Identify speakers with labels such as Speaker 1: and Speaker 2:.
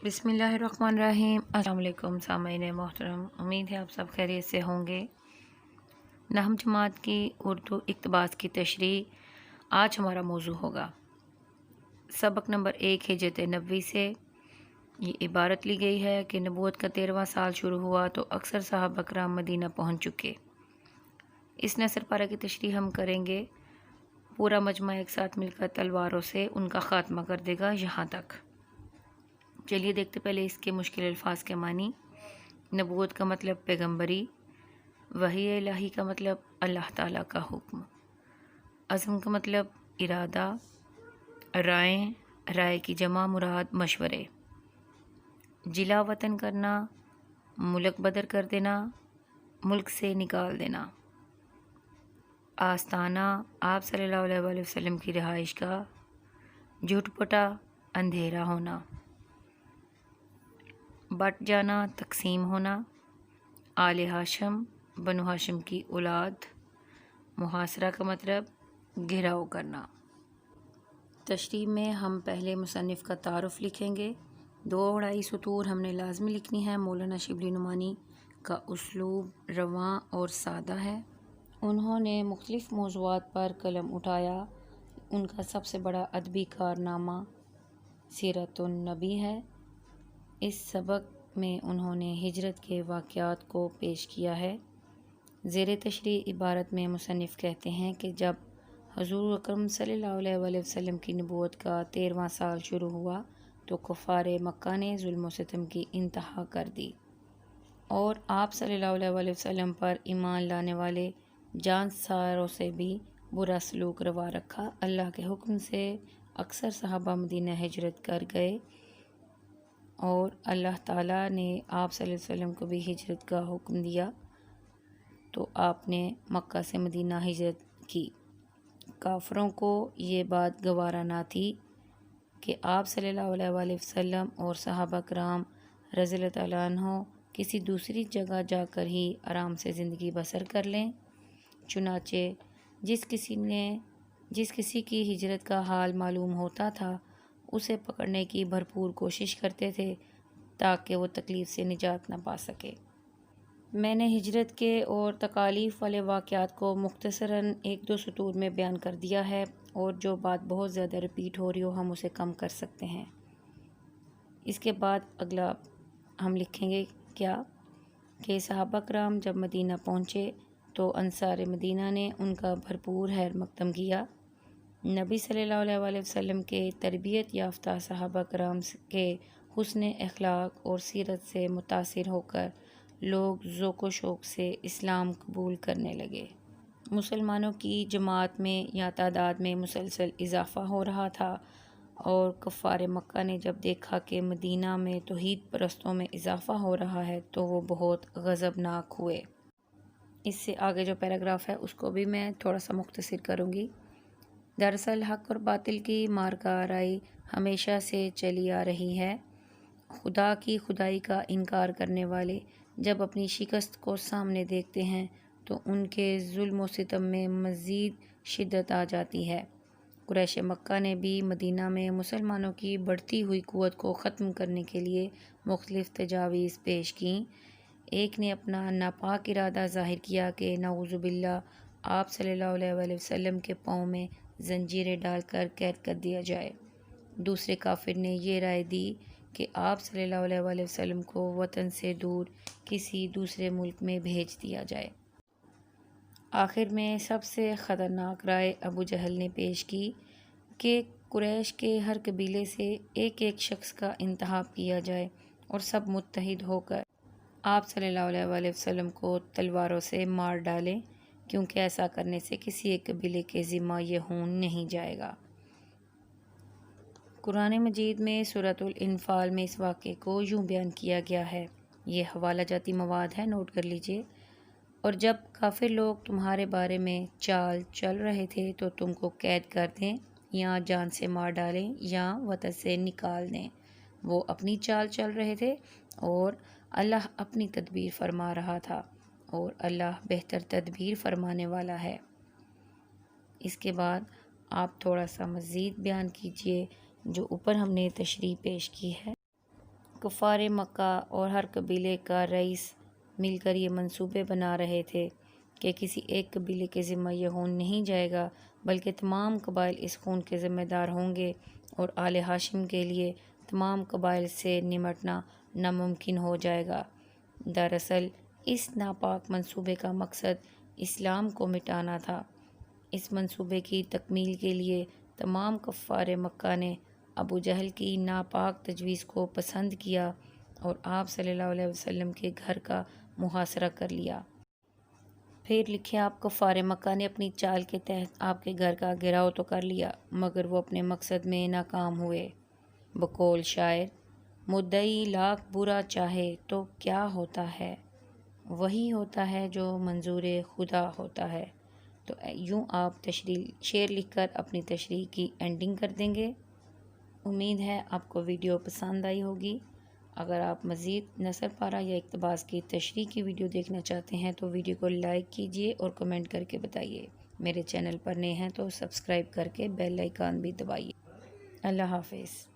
Speaker 1: बिस्मिल्लाहिर्रहमानिर्रहीम। अस्सलाम वालेकुम सामईन मोहतरम, उम्मीद है आप सब खैरियत से होंगे। नहम जमात की उर्दू इक़्तिबास की तशरीह आज हमारा मौजू होगा। सबक नंबर 1 हिजरत नबवी से ये इबारत ली गई है कि नबूवत का 13वां साल शुरू हुआ तो अक्सर सहाबा कराम मदीना पहुँच चुके। इस नसर पारा की तशरीह हम करेंगे। पूरा मजमा एक साथ मिलकर तलवारों से उनका ख़ात्मा कर देगा यहाँ तक। चलिए देखते पहले इसके मुश्किल अल्फाज के मानी। नबूवत का मतलब पैगंबरी, वही इलाही का मतलब अल्लाह ताला का हुक्म, अज़्म का मतलब इरादा, राय की जमा मुराद मशवरे, जिला वतन करना, मुल्क बदर कर देना, मुल्क से निकाल देना, आस्ताना आप सल्लल्लाहु अलैहि वसल्लम की रिहाइश का, झुटपटा अंधेरा होना, बट जाना तकसीम होना, आले हाशम बनु हाशिम की औलाद, मुहासरा का मतलब घिराव करना। तशरीह में हम पहले मुसन्निफ़ का तारुफ़ लिखेंगे। 2-2.5 सतूर हमने लाजमी लिखनी है। मौलाना शिबली नुमानी का उसलूब रवां और सादा है। उन्होंने मुख्तलिफ़ मौज़ूआत पर कलम उठाया। उनका सबसे बड़ा अदबी कारनामा सीरतुन नबी है। इस सबक में उन्होंने हिजरत के वाक़यात को पेश किया है। ज़ेर तशरीह इबारत में मुसन्निफ़ कहते हैं कि जब हुज़ूर अकरम सल्लल्लाहु अलैहि वसल्लम की नबूवत का 13वां साल शुरू हुआ तो कुफ़ारे मक्का ने जुल्म व सितम की इंतहा कर दी और आप सल्लल्लाहु अलैहि वसल्लम पर ईमान लाने वाले जानसारों से भी बुरा सलूक रवा रखा। अल्लाह के हुक्म से अक्सर सहाबा मदीना हिजरत कर गए और अल्लाह ताला ने आप सल्लल्लाहु अलैहि वसल्लम को भी हिजरत का हुक्म दिया तो आपने मक्का से मदीना हिजरत की। काफरों को ये बात गवारा ना थी कि आप सल्लल्लाहु अलैहि वसल्लम और सहाबा कराम रज़ियल्लाहु तआला अन्हुम किसी दूसरी जगह जाकर ही आराम से ज़िंदगी बसर कर लें। चुनाचे जिस किसी की हिजरत का हाल मालूम होता था उसे पकड़ने की भरपूर कोशिश करते थे ताकि वो तकलीफ़ से निजात न पा सके। मैंने हिजरत के और तकालीफ़ वाले वाक़यात को मुख्तसरन 1-2 सतूर में बयान कर दिया है और जो बात बहुत ज़्यादा रिपीट हो रही हो हम उसे कम कर सकते हैं। इसके बाद अगला हम लिखेंगे क्या कि सहाबा कराम जब मदीना पहुँचे तो अंसार मदीना ने उनका भरपूर खैर मकदम किया। नबी सल्लल्लाहु अलैहि वसल्लम के तरबियत याफ्ता सहाबा कराम के हुस्न अखलाक और सीरत से मुतासिर होकर लोग ज़ौक़ शौक़ से इस्लाम कबूल करने लगे। मुसलमानों की जमात में या तादाद में मुसलसल इजाफ़ा हो रहा था और कुफ़ार मक्का ने जब देखा कि मदीना में तौहीद परस्तों में इजाफ़ा हो रहा है तो वो बहुत गज़बनाक हुए। इससे आगे जो पैराग्राफ है उसको भी मैं थोड़ा सा मुख्तसर करूँगी। दरअसल हक़ और बातिल की मारका आराई हमेशा से चली आ रही है। खुदा की खुदाई का इनकार करने वाले जब अपनी शिकस्त को सामने देखते हैं तो उनके जुल्म व सितम में मज़ीद शिद्दत आ जाती है। कुरैश मक्का ने भी मदीना में मुसलमानों की बढ़ती हुई क़ुव्वत को ख़त्म करने के लिए मुख्तलिफ़ तजावीज़ पेश कीं। एक ने अपना नापाक इरादा ज़ाहिर किया कि नऊज़ु बिल्लाह आप सल्लल्लाहु अलैहि वसल्लम के पाँव में ज़ंजीरें डालकर कैद कर दिया जाए। दूसरे काफिर ने ये राय दी कि आप सल्लल्लाहु अलैहि वसल्लम को वतन से दूर किसी दूसरे मुल्क में भेज दिया जाए। आखिर में सबसे ख़तरनाक राय अबू जहल ने पेश की कि कुरैश के हर कबीले से एक एक शख्स का इंतखाब किया जाए और सब मुत्तहिद होकर आप सल्लल्लाहु अलैहि वसल्लम को तलवारों से मार डालें, क्योंकि ऐसा करने से किसी एक कबीले के ज़िम्मा ये खून नहीं जाएगा। कुरान मजीद में सूरतुल इन्फाल में इस वाक़े को यूँ बयान किया गया है। ये हवाला जाती मवाद है, नोट कर लीजिए। और जब काफिर लोग तुम्हारे बारे में चाल चल रहे थे तो तुमको कैद कर दें या जान से मार डालें या वतन से निकाल दें। वो अपनी चाल चल रहे थे और अल्लाह अपनी तदबीर फरमा रहा था और अल्लाह बेहतर तदबीर फरमाने वाला है। इसके बाद आप थोड़ा सा मज़ीद बयान कीजिए जो ऊपर हमने तशरीह पेश की है। کفار مکہ اور ہر قبیلے کا رئیس مل کر یہ منصوبے بنا رہے تھے کہ کسی ایک قبیلے کے ذمہ یہ خون نہیں جائے گا، بلکہ تمام قبائل اس خون کے ذمہ دار ہوں گے، اور آل ہاشم کے لیے تمام قبائل سے نمٹنا ناممکن ہو جائے گا۔ دراصل اس ناپاک منصوبے کا مقصد اسلام کو مٹانا تھا۔ اس منصوبے کی تکمیل کے لیے تمام کفار مکہ نے ابو جہل کی ناپاک تجویز کو پسند کیا اور آپ صلی اللہ علیہ وسلم کے گھر کا محاصرہ کر لیا۔ پھر لکھے آپ کفار مکہ نے اپنی چال کے تحت آپ کے گھر کا گھیراؤ تو کر لیا، مگر وہ اپنے مقصد میں ناکام ہوئے۔ بقول شاعر، مدعی لاکھ برا چاہے تو کیا ہوتا ہے، وہی ہوتا ہے جو منظور خدا ہوتا ہے۔ تو یوں آپ شعر لکھ کر اپنی تشریح کی اینڈنگ کر دیں گے۔ امید ہے آپ کو ویڈیو پسند آئی ہوگی۔ اگر آپ مزید نثر پارہ یا اقتباس کی تشریح کی ویڈیو دیکھنا چاہتے ہیں تو ویڈیو کو لائک کیجیے اور کمنٹ کر کے بتائیے۔ میرے چینل پر نئے ہیں تو سبسکرائب کر کے بیل آئیکن بھی دبائیے۔ اللہ حافظ۔